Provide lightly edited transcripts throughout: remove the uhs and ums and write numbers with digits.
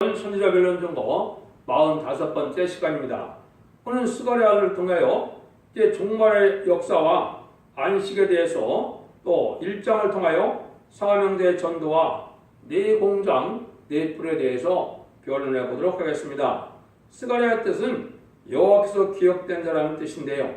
선지자 변론 정도 45번째 시간입니다. 오늘 스가랴를 통하여 이제 종말의 역사와 안식에 대해서 또 1장을 통하여 사명자의 전도와 네 공장, 네 뿔에 대해서 변론해 보도록 하겠습니다. 스가랴의 뜻은 여호와께서 기억된 자라는 뜻인데요.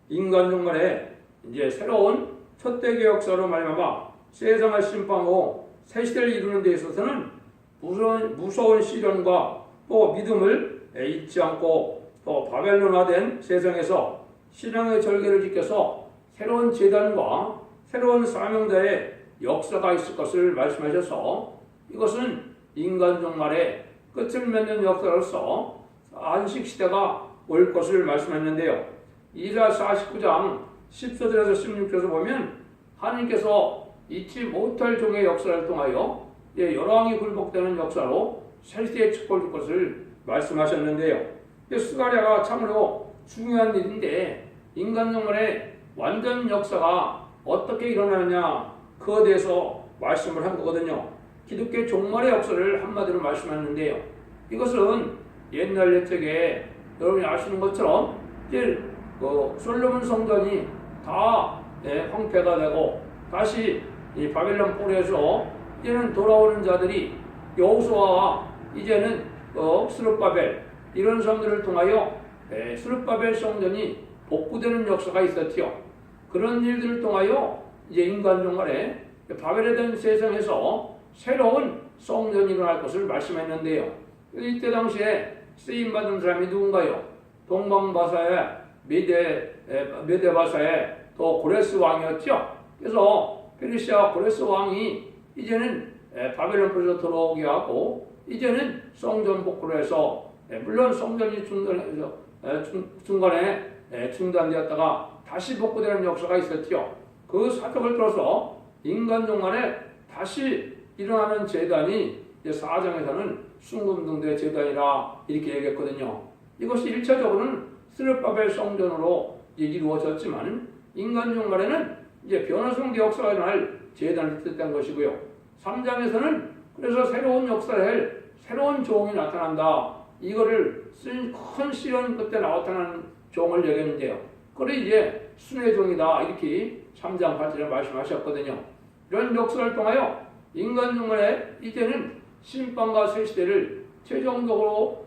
인간 종말에 이제 새로운 첫대계 역사로 말미암아 세상을 심판하고 새 시대를 이루는 데 있어서는 무서운 시련과 또 믿음을 잊지 않고 또 바벨론화된 세상에서 신앙의 절개를 지켜서 새로운 제단과 새로운 사명자의 역사가 있을 것을 말씀하셔서 이것은 인간 종말의 끝을 맺는 역사로서 안식시대가 올 것을 말씀했는데요. 이사 49장 10절에서 16절에서 보면 하나님께서 잊지 못할 종의 역사를 통하여 열왕이 굴복되는 역사로 새시대에 축복을 줄 것을 말씀하셨는데요. 스가랴가 참으로 중요한 일인데 인간 종말의 완전 역사가 어떻게 일어나느냐 그에 대해서 말씀을 한 거거든요. 기독교 종말의 역사를 한마디로 말씀하는데요. 이것은 옛날 옛적에 여러분이 아시는 것처럼 이제 솔로몬 성전이 다 황폐가 되고 다시 이 바벨론 폴에서 이제는 돌아오는 자들이 여호수아와 이제는 스룹바벨 이런 사람들을 통하여 스룹바벨 성전이 복구되는 역사가 있었지요. 그런 일들을 통하여 이제 인간 종말에 바벨에 된 세상에서 새로운 성전이 일어날 것을 말씀했는데요. 이때 당시에 쓰임받은 사람이 누군가요? 동방바사의 메데바사의 또 고레스 왕이었죠. 그래서 페르시아 고레스 왕이 이제는 바벨론 폴에서 들어오게 하고 이제는 성전 복구를 해서 물론 성전이 중간에 중단되었다가 다시 복구되는 역사가 있었죠. 그 사적을 들어서 인간 종말에 다시 일어나는 제단이 4장에서는 순금등대 제단이라 이렇게 얘기했거든요. 이것이 1차적으로는 스룹바벨 성전으로 이루어졌지만 인간 종말에는 이제 변화성대 역사가 일어날 제단을 뜻한 것이고요. 3장에서는 그래서 새로운 역사를 할 새로운 종이 나타난다. 이거를 큰 시련 끝에 나타나는 종을 얘기했는데요. 그래 이제 순회 종이다. 이렇게 3장 8절에 말씀하셨거든요. 이런 역사를 통하여 인간 종말에 이제는 심판과 새 시대를 최종적으로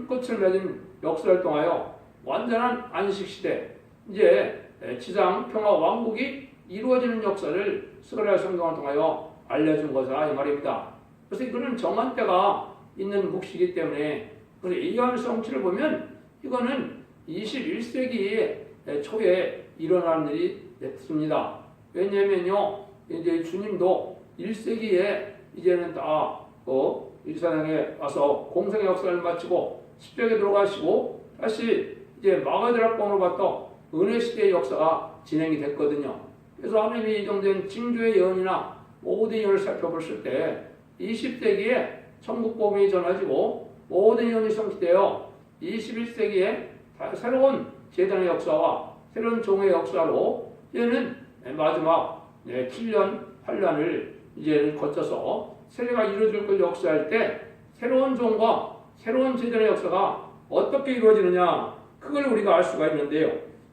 끝을 맺은 역사를 통하여 완전한 안식 시대, 이제 지상 평화 왕국이 이루어지는 역사를 스가랴 성경을 통하여 알려준 것이다 이 말입니다. 그래서 이거는 정한 때가 있는 묵시이기 때문에 예언 성취를 보면 이거는 21세기 초에 일어나는 일이 됐습니다. 왜냐면요, 이제 주님도 1세기에 이제는 다 이스라엘에 와서 공생의 역사를 마치고 십자가에 들어가시고 다시 이제 마가드락방으로 봤던 은혜 시대의 역사가 진행이 됐거든요. 그래서 하나님이 예정된 징조의 예언이나 모든 예언을 살펴봤을 때 20세기에 천국 복음이 전해지고 모든 예언이 성취되어 21세기에 새로운 제단의 역사와 새로운 종의 역사로 이제는 마지막 7년 8년을 이제 거쳐서 세계가 이루어질 걸 역사할 때 새로운 종과 새로운 제단의 역사가 어떻게 이루어지느냐 그걸 우리가 알 수가 있는데요.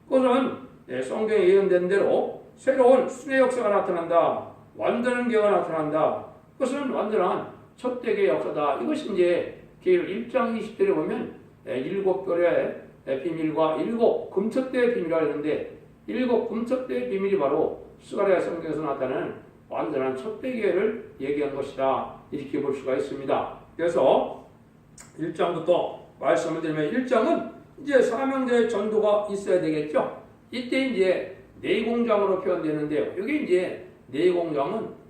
그것은 성경에 예언된 대로 새로운 순회 역사가 나타난다. 완전한 계가 나타난다. 그것은 완전한 첫대계 역사다. 이것이 이제 계율 1장 20절에 보면 7별의 비밀과 7 금첫대의 비밀이라고 하는데 7 금첫대의 비밀이 바로 스가랴 성경에서 나타나는 완전한 첫대계를 얘기한 것이다. 이렇게 볼 수가 있습니다. 그래서 1장부터 말씀을 드리면 1장은 이제 사명자의 전도가 있어야 되겠죠. 이때 이제 내공장으로 표현되는데요. 여기 이제 내공장은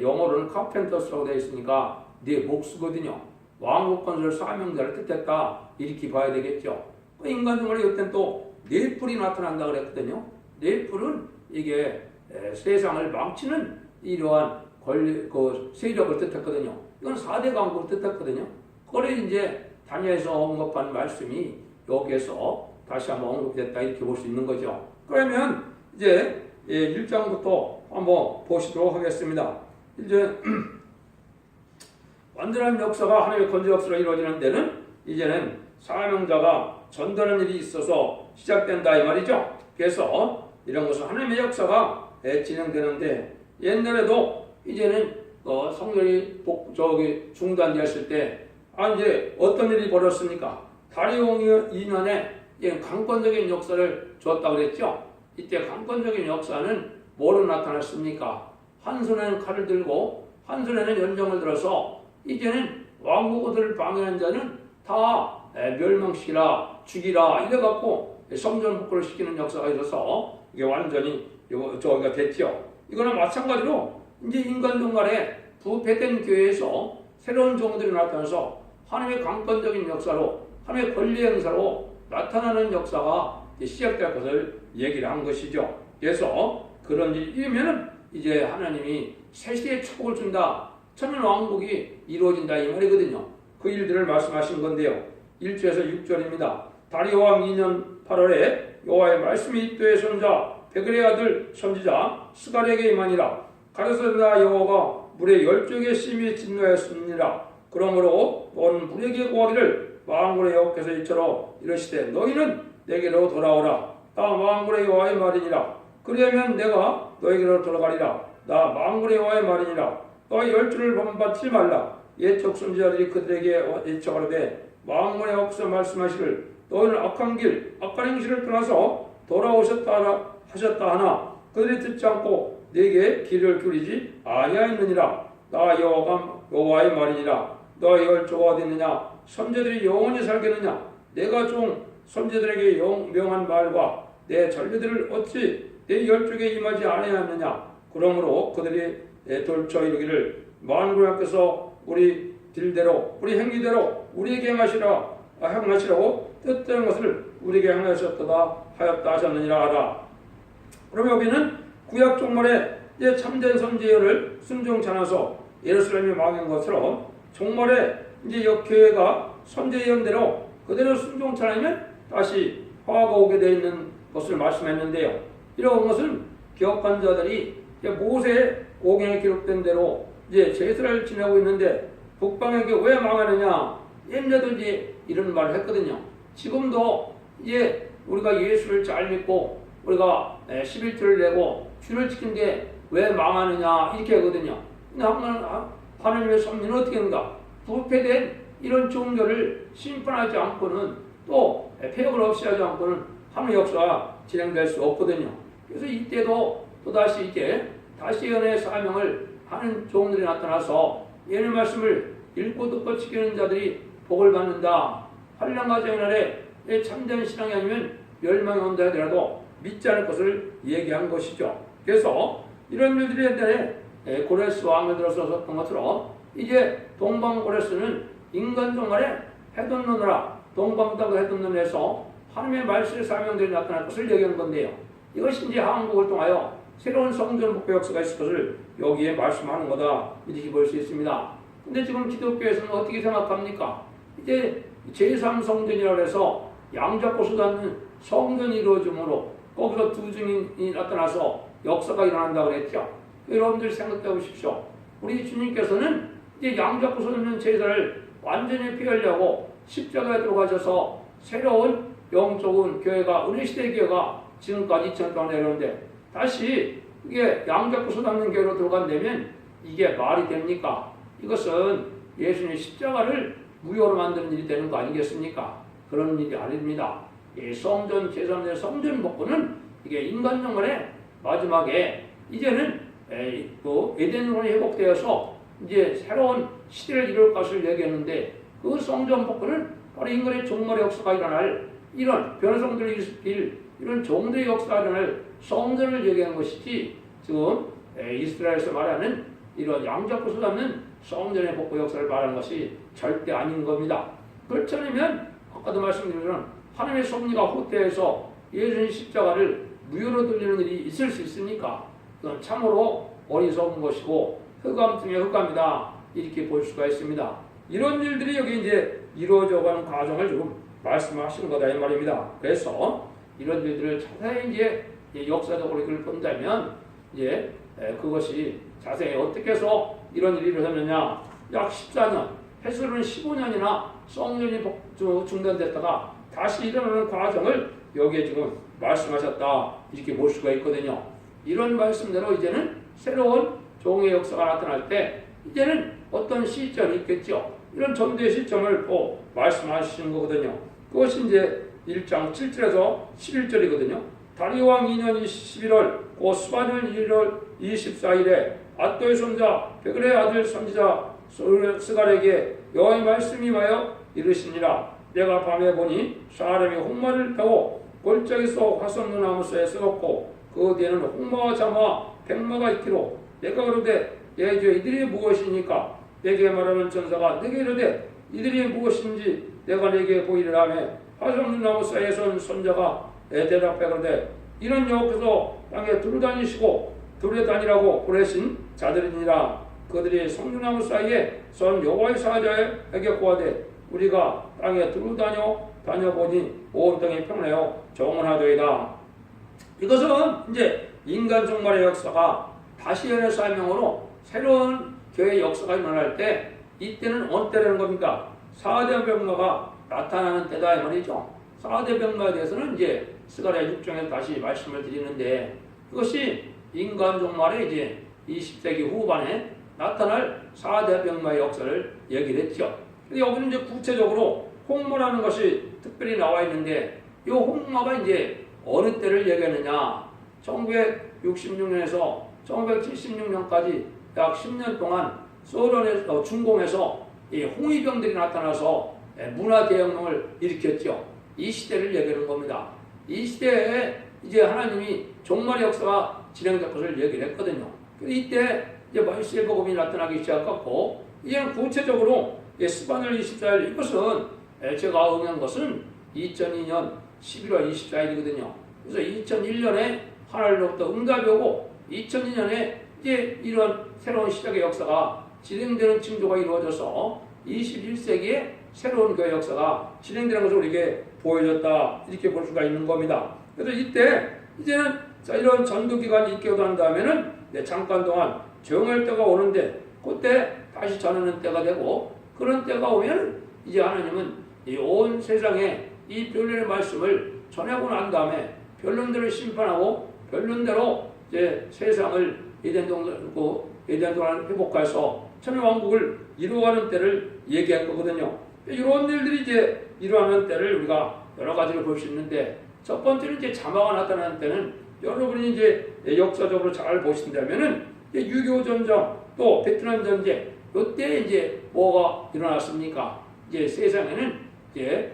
영어로는 카펜터스라고 되어 있으니까 내 몫이거든요. 왕국 건설 사명자를 뜻했다. 이렇게 봐야 되겠죠. 인간 종말에 이때는 또 넷뿔이 나타난다 그랬거든요. 넷뿔은 이게 세상을 망치는 이러한 세력을 뜻했거든요. 이건 4대 강국을 뜻했거든요. 그래 이제 다니엘에서 언급한 말씀이 여기에서 다시 한번 언급됐다 이렇게 볼 수 있는 거죠. 그러면 이제 1장부터 한번 보시도록 하겠습니다. 이제 완전한 역사가 하나님의 건조 역사로 이루어지는 데는 이제는 사명자가 전도하는 일이 있어서 시작된다 이 말이죠. 그래서 이런 것은 하나님의 역사가 진행되는데 옛날에도 이제는 성전이 중단되었을 때 이제 어떤 일이 벌어졌습니까? 다리오 2년에 강권적인 역사를 주었다고 그랬죠. 이때 강권적인 역사는 뭐로 나타났습니까? 한 손에는 칼을 들고 한 손에는 연정을 들어서 이제는 왕국을 방해한 자는 다 멸망시키라 죽이라 이래갖고 성전 복구를 시키는 역사가 있어서 이게 완전히 저기가 됐죠. 이거는 마찬가지로 이제 인간종 간에 부패된 교회에서 새로운 종들이 나타나서 하나님의 강권적인 역사로 하나님의 권리 행사로 나타나는 역사가 시작될 것을 얘기를 한 것이죠. 그래서 그런 일이면은 이제 하나님이 세시의 축복을 준다. 천년 왕국이 이루어진다 이 말이거든요. 그 일들을 말씀하신 건데요. 1절에서 6절입니다. 다리오 왕 2년 8월에 여호와의 말씀이 이도의 손자 베그레의 아들 선지자 스갈에게 임하니라. 가르쳐다 여호와가 물에 12개 심히 진노하였습니다. 그러므로 너는 물에게 구하기를 만군의 여호와께서 이처럼 이르시되 너희는 내게로 돌아오라. 나 만군의 여호와의 말이니라. 그러면 내가 너에게로 돌아가리라. 나 만군의 여호와의 말이니라. 너희 열주를 범받지 말라. 옛적 선지자들이 그들에게 예청하되 만군의 여호와께서 말씀하시를 너희는 악한 길 악한 행실을 떠나서 돌아오셨다 하셨다 하나 그들이 듣지 않고 내게 귀를 기울이지 아니하였느니라. 나 여호와의 말이니라. 너희 열조가 어디 있느냐? 선지자들이 영원히 살겠느냐? 내가 종 선지자들에게 명한 말과 내 전례들을 어찌 내 열조에게 임하지 아니하였느냐? 그러므로 그들이 돌쳐 이르기를 만군의 여호와께서 우리 딜대로 우리 행위대로 우리에게 행하시라고 뜻되는 것을 우리에게 행하셨다 하였다 하셨느니라 하라. 그럼 여기는 구약 종말에 참된 선지자를 순종치 않아서 예루살렘이 망한 것처럼 종말에 이제 교회가 선제 예언대로 그대로 순종치 않으면 다시 화가 오게 되어 있는 것을 말씀했는데요. 이런 것은 기업관자들이 모세 오경에 기록된 대로 이제 제사를 지내고 있는데 북방에게 왜 망하느냐? 옛날에도 이제 이런 말을 했거든요. 지금도 이제 우리가 예수를 잘 믿고 우리가 11조를 내고 주를 지키는데 왜 망하느냐 이렇게 하거든요. 근데 하나님의 섭리는 어떻게 하는가? 부패된 이런 종교를 심판하지 않고는 또 폐역을 없이 하지 않고는 하나님의 역사가 진행될 수 없거든요. 그래서 이때도 또다시 이제 다시 연의 사명을 하는 종들이 나타나서 예언의 말씀을 읽고 듣고 지키는 자들이 복을 받는다. 환난과 재난에 참된 신앙이 아니면 멸망이 온다 하더라도 믿지 않을 것을 얘기한 것이죠. 그래서 이런 일들이 옛날에 고레스 왕을 들어서 썼던 것처럼 이제 동방 고레스는 인간 종말에 해돋노느라 동방다고 해돋노면서 하나님의 말씀의 사명들이 나타날 것을 얘기한 건데요. 이것이 이제 한국을 통하여 새로운 성전 복구 역사가 있을 것을 여기에 말씀하는 거다 이렇게 볼 수 있습니다. 근데 지금 기독교에서는 어떻게 생각합니까? 이제 제3성전이라고 해서 양잡고 쏟아는 성전이 이루어지므로 거기서 두 증인이 나타나서 역사가 일어난다고 그랬죠. 여러분들 생각해 보십시오. 우리 주님께서는 이제 양잡고 쏟는 제사를 완전히 피하려고 십자가에 들어가셔서 새로운 영적인 교회가 은혜시대 교회가 지금까지 2000년 동안 내려오는데 다시 이게 양잡고 쏟는 교회로 들어간다면 이게 말이 됩니까? 이것은 예수님의 십자가를 무효로 만드는 일이 되는 거 아니겠습니까? 그런 일이 아닙니다. 성전 제3의 성전 복구는 이게 인간 영혼의 마지막에 이제는 에덴론이 회복되어서 이제 새로운 시대를 이룰 것을 얘기했는데 그 성전 복구는 바로 인간의 종말의 역사가 일어날 이런 변성들이 있을 이런 종들의 역사가 일어날 성전을 얘기하는 것이지 지금 이스라엘에서 말하는 이런 양잡고 쏟아는 성전의 복구 역사를 말하는 것이 절대 아닌 겁니다. 그렇지 않으면 아까도 말씀드린 하나님의 섭리가 후퇴해서 예수님 십자가를 무효로 돌리는 일이 있을 수 있습니까? 그건 참으로 어리석은 것이고 흑암 중에 흑암이다 이렇게 볼 수가 있습니다. 이런 일들이 여기 이제 이루어져가는 과정을 지금 말씀하시는 거다 이 말입니다. 그래서 이런 일들을 자세히 이제 역사적으로 이걸 본다면 이제 그것이 자세히 어떻게 해서 이런 일이 일어났느냐 약 14년, 해수로는 15년이나 성년이 중단됐다가 다시 일어나는 과정을 여기에 지금 말씀하셨다. 이렇게 볼 수가 있거든요. 이런 말씀대로 이제는 새로운 종의 역사가 나타날 때 이제는 어떤 시점이 있겠죠. 이런 전도의 시점을 또 말씀하시는 거거든요. 그것이 이제 1장 7절에서 11절이거든요. 다리오왕 2년 11월 고 수반년 1월 24일에 앗도의 손자 베그레의 아들 선지자 스갈에게 여호와의 말씀이 임하여 이르시니라. 내가 밤에 보니 사람이 홍마를 타고 골짜기서 화성나무서에 썩었고 그 뒤에는 홍마와 자마 백마가 있기로 내가 그러되 내 주 이들이 무엇이니까 내게 말하는 전사가 내게 이르되 이들이 무엇인지 내가 내게 보이리라 하며 화성나무 사이에 선 선자가 대답해 그러되 이는 여호와께서 땅에 두루다니시고 두루다니라고 보내신 자들이니라. 그들이 성류나무 사이에 선 여호와의 사자에게 고하되 우리가 땅에 다녀보니 온 땅이 평내어 정원하도이다. 이것은 이제 인간 종말의 역사가 다시 연의 사명으로 새로운 교회의 역사가 일어날 때 이때는 어느 때라는 겁니까? 4대 병마가 나타나는 때다 이 말이죠. 4대 병마에 대해서는 이제 스가랴 6장에 다시 말씀을 드리는데 그것이 인간 종말의 이제 20세기 후반에 나타날 4대 병마의 역사를 얘기를 했죠. 근데 여기는 이제 구체적으로 홍마라는 것이 특별히 나와 있는데 이 홍마가 이제 어느 때를 얘기하느냐? 1966년에서 1976년까지 약 10년 동안 소련에서 중공에서 이 홍위병들이 나타나서 문화 대혁명을 일으켰죠. 이 시대를 얘기하는 겁니다. 이 시대에 이제 하나님이 종말의 역사가 진행될 것을 얘기를 했거든요. 이때 이제 말씀의 복음이 나타나기 시작했고 이제는 구체적으로 스바늘 24일 이것은 제가 응한 것은 2002년 11월 24일이거든요. 그래서 2001년에 하늘로부터 응답이 오고 2002년에 이제 이런 새로운 시작의 역사가 진행되는 징조가 이루어져서 21세기에 새로운 교회 역사가 진행되는 것을 우리에게 보여줬다. 이렇게 볼 수가 있는 겁니다. 그래서 이때 이제는 자 이런 전도 기간이 있게 난 다음에는 잠깐 동안 조용할 때가 오는데 그때 다시 전하는 때가 되고 그런 때가 오면 이제 하나님은 이 온 세상에 이 변론의 말씀을 전하고 난 다음에 변론대로 심판하고 변론대로 이제 세상을 에덴 동안 회복해서 천의 왕국을 이루어가는 때를 얘기한 거거든요. 이런 일들이 이제 일어나는 때를 우리가 여러 가지로 볼 수 있는데 첫 번째는 이제 자마가 나타나는 때는 여러분이 이제 역사적으로 잘 보신다면은 6.25 전쟁 또 베트남 전쟁 이때 이제 뭐가 일어났습니까? 이제 세상에는 이제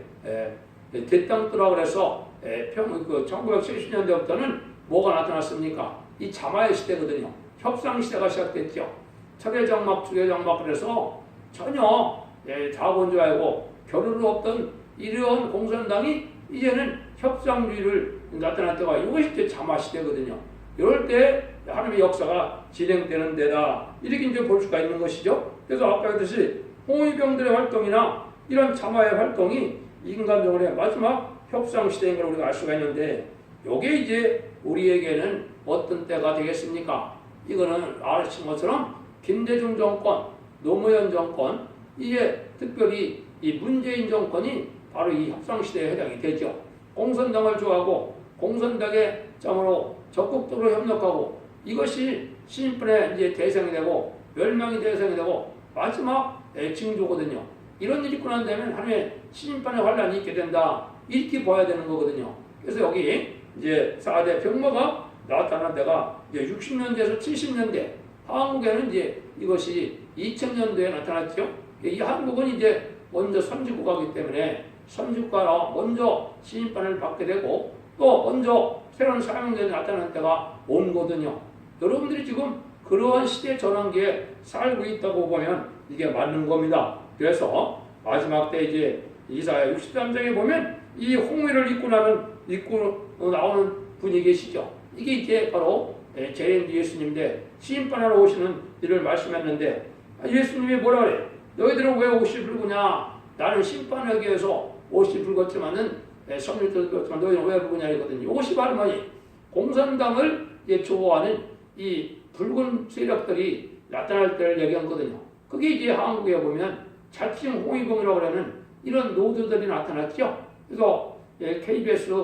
대땅뜨라 그래서 1970년대부터는 뭐가 나타났습니까? 이 자마의 시대거든요. 협상 시대가 시작됐죠. 철회장막, 주회장막 그래서 전혀 자본주의하고 겨루로 없던 이러한 공산당이 이제는 협상주의를 나타날 때가 이것이 이제 자마 시대거든요. 이럴 때 하나님의 역사가 진행되는 데다 이렇게 이제 볼 수가 있는 것이죠. 그래서 아까 했듯이 홍위병들의 활동이나 이런 자마의 활동이 인간적으로의 마지막 협상 시대인 걸 우리가 알 수가 있는데 이게 이제 우리에게는 어떤 때가 되겠습니까? 이거는 아시는 것처럼 김대중 정권, 노무현 정권, 이제 특별히 이 문재인 정권이 바로 이 협상 시대에 해당이 되죠. 공산당을 좋아하고 공산당의 점으로 적극적으로 협력하고 이것이 심판의 이제 대상이 되고 멸망의 대상이 되고 마지막 징조거든요. 이런 일이 있고 난 다음에 하나님의 심판의 환란이 있게 된다. 이렇게 봐야 되는 거거든요. 그래서 여기 이제 4대 병마가 나타난 데가 이제 60년대에서 70년대, 한국에는 이제 이것이 2000년도에 나타났죠. 이 한국은 이제 먼저 선진국가이기 때문에 선진국가가 먼저 심판을 받게 되고 또 먼저 새로운 사명대에 나타난 때가 온 거거든요. 여러분들이 지금 그러한 시대 전환기에 살고 있다고 보면 이게 맞는 겁니다. 그래서 마지막 때 이제 이사야 63장에 보면 이 홍위를 입고 나오는 분이 계시죠. 이게 이제 바로 재림주 예수님인데 심판하러 오시는 일을 말씀했는데 예수님이 뭐라 그래? 너희들은 왜 옷이 붉으냐? 나는 심판하기 위해서 옷이 붉었지만은 성령도 붉었지만 너희는 왜 붉으냐 이거든요. 옷이 바로 뭐니? 공산당을 좋아하는 이 붉은 세력들이 나타날 때를 얘기한 거거든요. 그게 이제 한국에 보면 자칭 홍위병이라고 하는 이런 노조들이 나타났죠. 그래서 KBS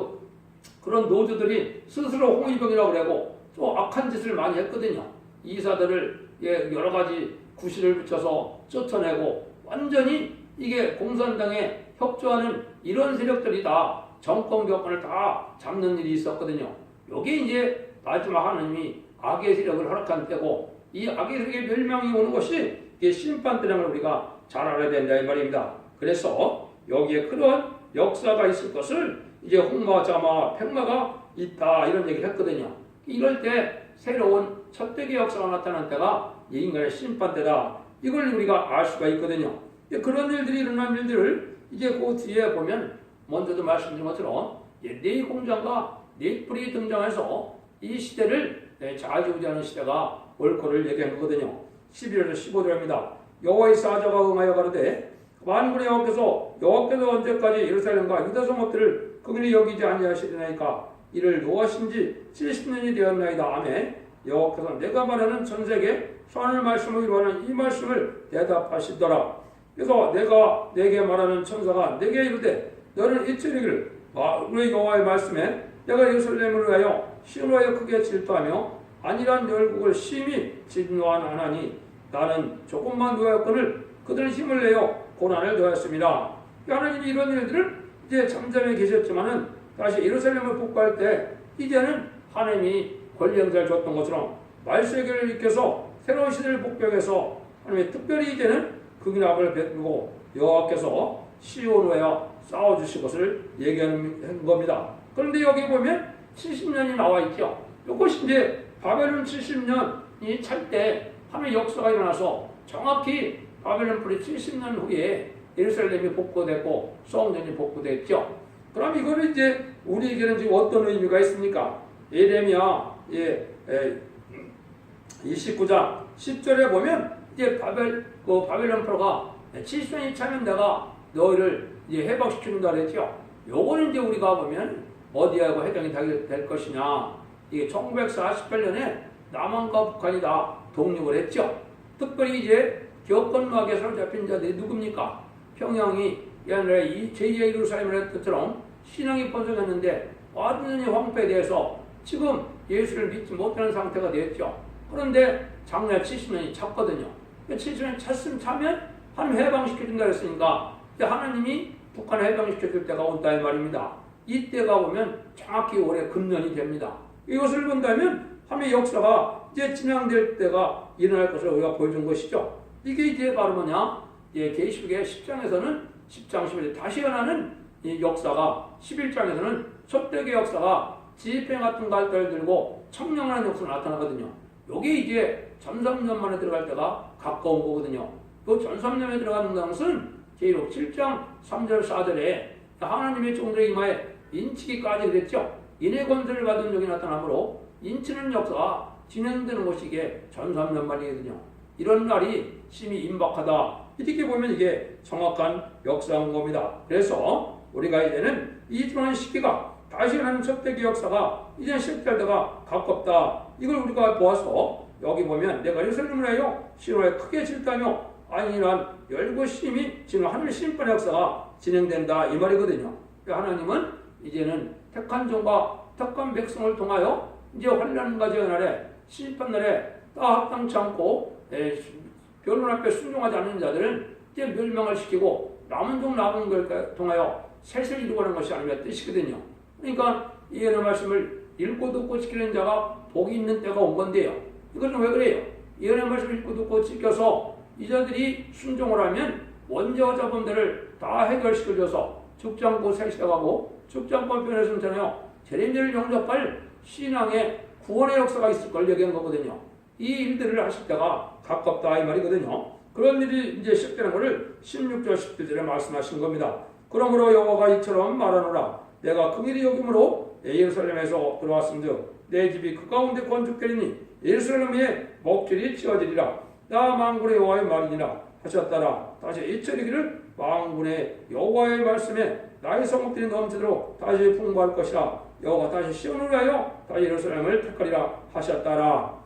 그런 노조들이 스스로 홍위병이라고 그러고 또 악한 짓을 많이 했거든요. 이사들을 여러 가지 구실을 붙여서 쫓아내고 완전히 이게 공산당에 협조하는 이런 세력들이 다 정권 격권을 다 잡는 일이 있었거든요. 이게 이제 마지막 하나님이 악의 세력을 허락한 때고 이 악의 세력의 멸망이 오는 것이 이게 심판 때라는 걸 우리가 잘 알아야 된다 이 말입니다. 그래서 여기에 그런 역사가 있을 것을 이제 홍마, 자마, 팽마가 있다 이런 얘기를 했거든요. 이럴 때 새로운 첫대기 역사가 나타난 때가 이 인간의 심판 때다. 이걸 우리가 알 수가 있거든요. 그런 일들이 일어난 일들을 이제 그 뒤에 보면 먼저도 말씀드린 것처럼 네 공장과 네 뿔이 등장해서 이 시대를 좌지우지하는 시대가 올 거를 얘기한 거거든요. 11절에서 15절입니다. 여호와의 사자가 응하여 가로되 만군의 여호와께서 언제까지 예루살렘과 유다 성읍들을 긍휼히 여기지 아니하시리나이까 이를 노하신 지 70년이 되었나이다. 아멘. 여호와께서 내가 말하는 전 세계 선을 말씀을 이루하는 이 말씀을 대답하시더라. 그래서 내가 내게 말하는 천사가 내게 이르되 너는 이치리기를 우리 여호와의 말씀에 내가 예루살렘을 위하여 시온하여 크게 질투하며 안일한 열국을 심히 진노하나니 나는 조금만 노하였거늘 그들은 힘을 내어 고난을 더했습니다. 하나님이 이런 일들을 이제 잠잠해 계셨지만은 다시 예루살렘을 복구할 때 이제는 하나님이 권리 행사를 줬던 것처럼 말세계를 일으켜서 새로운 시대를 복병해서 하나님이 특별히 이제는 극인압을 베풀고 여호와께서 시온으로 싸워주실 것을 얘기하는 겁니다. 그런데 여기 보면 70년이 나와 있죠. 이것이 이제 바벨론 70년이 찰 때 하나님의 역사가 일어나서 정확히 바벨론 뿔이 70년 후에 예루살렘이 복구됐고 성전이 복구됐죠. 그럼 이거는 이제 우리에게는 지금 어떤 의미가 있습니까? 예레미야 29장 10절에 보면 이제 바벨론 뿔가 70년이 차면 내가 너희를 이제 해방시킨다 그랬죠. 요거는 이제 우리가 보면 어디하고 해당이 될 것이냐. 이게 1948년에 남한과 북한이 다 독립을 했죠. 특별히 이제 기업권막에 사로잡힌 자들이 누굽니까? 평양이 옛날에 이 제2의 예루살렘을 했던 것처럼 신앙이 번성했는데 완전히 황폐돼서 지금 예수를 믿지 못하는 상태가 됐죠. 그런데 작년 70년이 찼거든요. 70년이 차면 하나님 해방시켜준다 했으니까 하나님이 북한을 해방시켜줄 때가 온다 이 말입니다. 이때가 보면 정확히 올해 금년이 됩니다. 이것을 본다면 하나님의 역사가 이제 진행될 때가 일어날 것을 우리가 보여준 것이죠. 이게 이제 바로 뭐냐? 계시록의 10장에서는 10장 11절 다시 일어나는 이 역사가 11장에서는 첫대기 역사가 지휘병 같은 갈대를 들고 청량하는 역사가 나타나거든요. 여기 이제 전삼년 만에 들어갈 때가 가까운 거거든요. 그 전삼년에 들어가는 것은 계시록 7장 3절 4절에 하나님의 종들의 이마에 인치기까지 그랬죠. 인의 권세를 받은 적이 나타나므로 인치는 역사가 진행되는 것이 이게 전삼년 만이거든요. 이런 날이 심히 임박하다. 이렇게 보면 이게 정확한 역사인 겁니다. 그래서 우리가 이제는 이 중요한 시기가 다시 하는 첫대기 역사가 이제 시작될 때가 가깝다. 이걸 우리가 보아서 여기 보면 내가 예루살렘을 하여 시온에 크게 질타하며 안일한 열고심이 지금 하늘의 심판 역사가 진행된다 이 말이거든요. 하나님은 이제는 택한 종과 택한 백성을 통하여 이제 환난과 재난날에 심판날에 다 합당치 않고 변론 앞에 순종하지 않는 자들은 이제 멸망을 시키고 남은 종 남은 걸 통하여 셋을 이루고는 것이 아니라 뜻이거든요. 그러니까 예언의 말씀을 읽고 듣고 지키는 자가 복이 있는 때가 온 건데요. 이것은 왜 그래요? 예언의 말씀을 읽고 듣고 지켜서 이 자들이 순종을 하면 원죄와 자범들을 다 해결시켜줘서 죽지 않고 생시하고 죽지 않고 변해서잖아요. 재림절을 영접할 신앙의 구원의 역사가 있을 걸 얘기한 거거든요. 이 일들을 하실 때가 가깝다 이 말이거든요. 그런 일이 이제 시작되는 것을 16절 17절에 말씀하신 겁니다. 그러므로 여호와가 이처럼 말하노라. 내가 긍휼히 여김으로 예루살렘에서 들어왔음즉 내 집이 그 가운데 건축되리니 예루살렘에 목줄이 치어지리라. 나 만군의 여호와의 말이니라 하셨다라. 다시 이처리기를 만군의 여호와의 말씀에 나의 성읍들이 넘치도록 다시 풍부할 것이라. 여호와 다시 시온을 위하여 다시 예루살렘을 택하리라 하셨다라.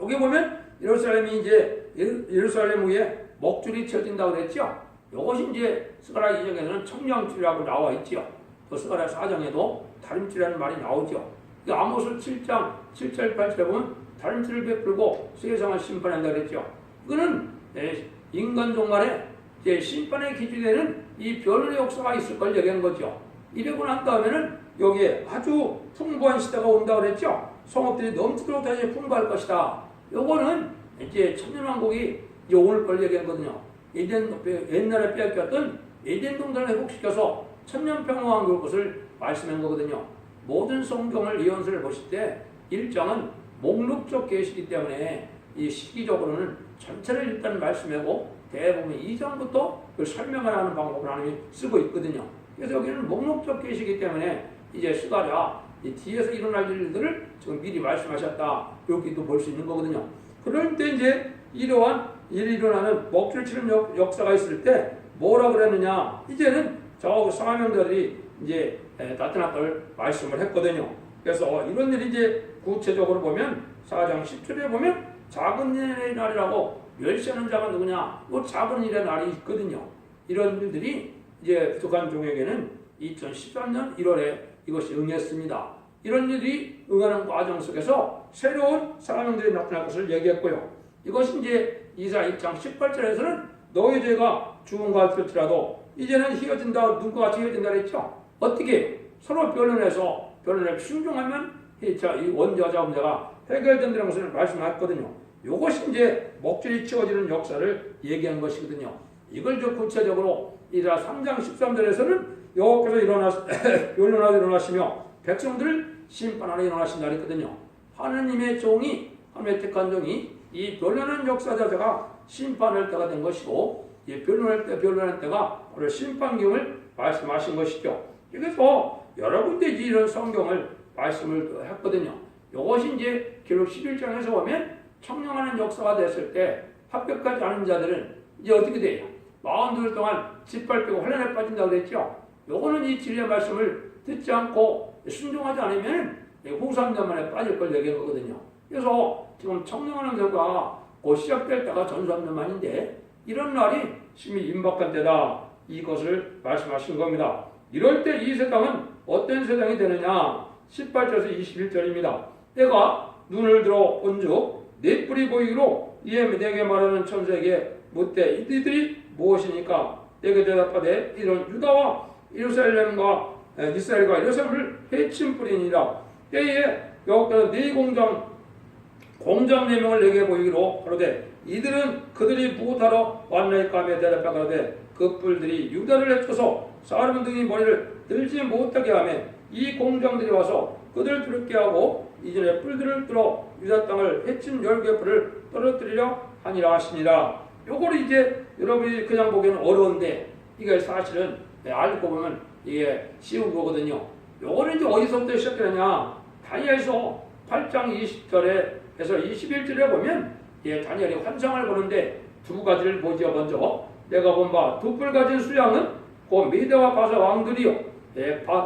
여기 보면 예루살렘이 이제 예루살렘 위에 먹줄이 쳐진다고 그랬죠. 이것이 이제 스가랴 2장에는 청량줄이라고 나와 있죠. 또 스가랴 4장에도 다림줄이라는 말이 나오죠. 아모스 7장 7절 8절에 보면 다림줄을 베풀고 세상을 심판한다 그랬죠. 이거는 인간 종말에 이제 심판의 기준이 되는 이 변론의 역사가 있을 걸 얘기한 거죠. 이러고 난 다음에는 여기에 아주 풍부한 시대가 온다 그랬죠. 성읍들이 넘치도록 다시 풍부할 것이다. 요거는 이제 천년왕국이 이제 오늘 걸 얘기했거든요. 옛날에 빼앗겼던 에덴 동산을 회복시켜서 천년평화왕국을 것을 말씀한 거거든요. 모든 성경을 예언서를 보실 때 1장은 목록적 계시이기 때문에 이 시기적으로는 전체를 일단 말씀하고 대부분 2장부터 그 설명을 하는 방법을 하나님이 쓰고 있거든요. 그래서 여기는 목록적 계시이기 때문에 이제 스가랴 뒤에서 일어날 일들을 지금 미리 말씀하셨다. 여기도 볼 수 있는 거거든요. 그럴 때 이제 이러한 일이 일어나는 먹줄 치는 역사가 있을 때 뭐라 그랬느냐? 이제는 저 사명들이 이제 나타날 걸 말씀을 했거든요. 그래서 이런 일이 이제 구체적으로 보면 4장 10절에 보면 작은 일의 날이라고 멸시하는 자가 누구냐? 그 작은 일의 날이 있거든요. 이런 일들이 이제 북한 종에게는 2013년 1월에 이것이 응했습니다. 이런 일이 응하는 과정 속에서 새로운 사명들이 나타날 것을 얘기했고요. 이것이 이제 이사 1장 18절에서는 너희 죄가 죽음과 같을지라도 이제는 희어진다. 누구와 같이 희어진다 그랬죠? 어떻게? 서로 변론에 순종하면 이 원죄와 문제가 해결된다는 것을 말씀했거든요. 이것이 이제 먹줄이 치워지는 역사를 얘기한 것이거든요. 이걸 좀 구체적으로 이사 3장 13절에서는 여호와께서 변론하러 일어나시며 백성들을 심판하러 일어나신다 그랬거든요. 하느님의 하나님의 택한 종이 이 변론하는 역사자가 심판할 때가 된 것이고 이 변론할 때가 오늘 심판경을 말씀하신 것이죠. 그래서 여러 군데 이런 성경을 말씀을 했거든요. 이것이 이제 기록 11장에서 보면 청량하는 역사가 됐을 때 합격하지 않은 자들은 이제 어떻게 돼요? 42일 동안 짓밟히고 혼란에 빠진다고 그랬죠. 요거는 이 진리의 말씀을 듣지 않고 순종하지 않으면 후삼년만에 빠질 걸 얘기한 거거든요. 그래서 지금 청량하는 결과 곧 시작될 때가 전수함년만인데 이런 날이 심히 임박한 때다. 이것을 말씀하신 겁니다. 이럴 때 이 세상은 어떤 세상이 되느냐? 18절에서 21절입니다. 내가 눈을 들어 본즉 네 뿔이 보이기로 이에 내게 말하는 천사에게 묻되 이들이 무엇이니까? 내게 대답하되 이런 유다와 이스라엘과 예루살렘을 해친 뿔이니라. 때에 여호와께서 네 공장 네 명을 내게 보이기로 하로되 이들은 그들이 무엇하러 왔나이까 하며 대답하되 그 뿔들이 유다를 해쳐서 사람 등이 머리를 들지 못하게 하며 이 공장들이 와서 그들을 두렵게 하고 이전에 뿔들을 뚫어 유다 땅을 해친 10개 뿔을 떨어뜨리려 하니라 하시니라. 요거를 이제 여러분이 그냥 보기에는 어려운데 이게 사실은 알고 보면 이게 쉬운 거거든요. 요거는 이제 어디서부터 시작되느냐? 다니엘서 8장 20절에서 21절에 보면 다니엘이 환상을 보는데 두 가지를 보지요. 먼저 내가 본 바 두 뿔 가진 수양은 곧 메대와 바사 왕들이요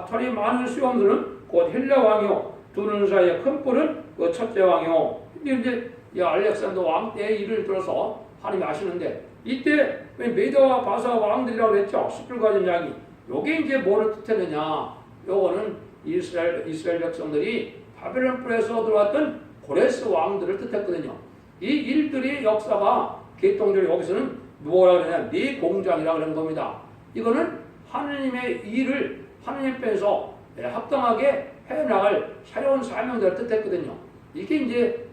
털이 많은 수염들은 곧 헬라 왕이요 두 눈 사이에 큰 뿔은 그 첫째 왕이요. 이제 알렉산더 왕 때의 일을 들어서 하나님이 아시는데 이때 메대와 바사 왕들이라고 했죠. 숫뿔 가진 양이. 요게 이제 뭐를 뜻했느냐? 요거는 이스라엘 백성들이 바벨론 뿔에서 들어왔던 고레스 왕들을 뜻했거든요. 이 일들이 역사가 개통적으로 여기서는 뭐라 그러냐? 네 공장이라 그런 겁니다. 이거는 하느님의 일을 하느님 편에서 합당하게 해나갈 새로운 사명들을 뜻했거든요. 이게 이제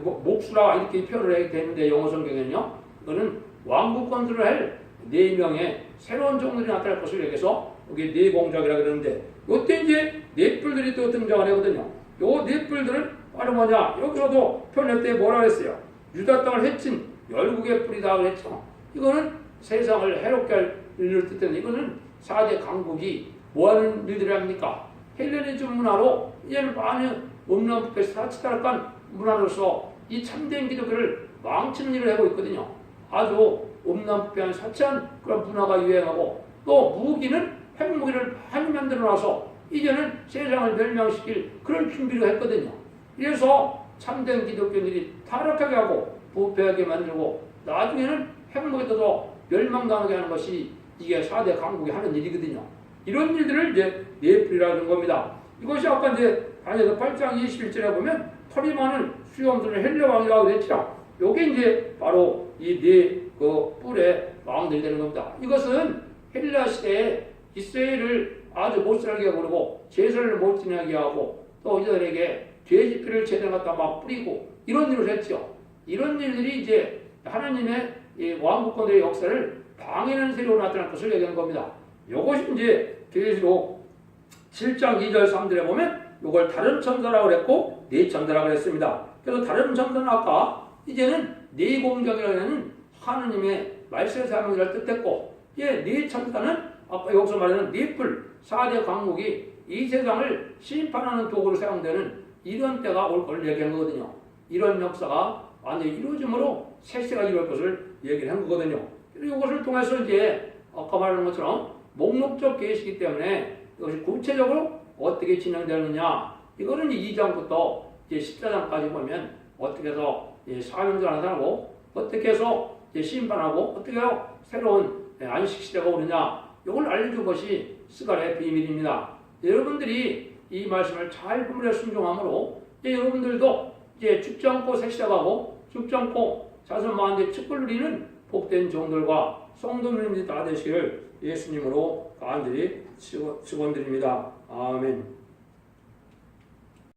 목수라 이렇게 표현을 해야 되는데 영어 성경에는요. 이거는 왕국 건설을 할 4명의 새로운 종들이 나타날 것을 얘기해서 여기 네 공작이라 그러는데 이때 이제 네 뿔들이 또 등장을 하거든요. 요 네 뿔들은 바로 뭐냐? 여기서도 표현할 때 뭐라 그랬어요? 유다 땅을 해친 12개 뿔이다 그랬죠. 이거는 세상을 해롭게 할 일을 뜻하는데 이거는 4대 강국이 뭐하는 일들을 합니까? 헬레니즘 문화로 이제는 많은 음란부패 사치달간 문화로서 이 참된 기독교를 망치는 일을 하고 있거든요. 아주 음란부패한 사치한 그런 문화가 유행하고 또 무기는 핵무기를 많이 만들어놔서 이제는 세상을 멸망시킬 그런 준비를 했거든요. 그래서 참된 기독교인들이 타락하게 하고 부패하게 만들고 나중에는 핵무기에 떠서 멸망당하게 하는 것이 이게 4대 강국이 하는 일이거든요. 이런 일들을 이제 뇌풀이라는 겁니다. 이것이 아까 이제 다니엘서 8장 21절에 보면 털이 많은 수염스러운 헬레 왕이라고 그랬죠. 요게 이제 바로 이 네 그 뿔의 왕들이 되는 겁니다. 이것은 헬라 시대에 이스라엘을 아주 못 살게 하고 제사를 못 지내게 하고 또 이들에게 돼지피를 제대로 갖다 막 뿌리고 이런 일을 했죠. 이런 일들이 이제 하나님의 이 왕국권들의 역사를 방해하는 세력으로 나타날 것을 얘기하는 겁니다. 이것이 이제 계시록 7장 2절 3절에 보면 이걸 다른 천사라고 그랬고 네 천사라고 그랬습니다. 그래서 다른 천사는 아까 이제는 네 공경이라는 하느님의 말세 사명이라를 뜻했고 네 천사는 아까 여기서 말하는 네뿔 4대 강국이 이 세상을 심판하는 도구로 사용되는 이런 때가 올 걸 얘기한 거거든요. 이런 역사가 완전히 이루어짐으로 세세가 이룰 것을 얘기를 한 거거든요. 그리고 이것을 통해서 이제 아까 말한 것처럼 목록적 계시이기 때문에 이것이 구체적으로 어떻게 진행되느냐 이거는 2장부터 이제 14장까지 보면 어떻게 해서 사명을 나타나고 어떻게 해서 심판하고 어떻게 해서 새로운 안식 시대가 오느냐 이걸 알려준 것이 스가랴의 비밀입니다. 여러분들이 이 말씀을 잘 분별해 순종함으로 여러분들도 이제 죽지 않고 새 시작하고 죽지 않고 자손마한테 축복을 누리는 복된 종들과 성도님들이 다 되시길 예수님으로 간절히 축원드립니다. 아멘.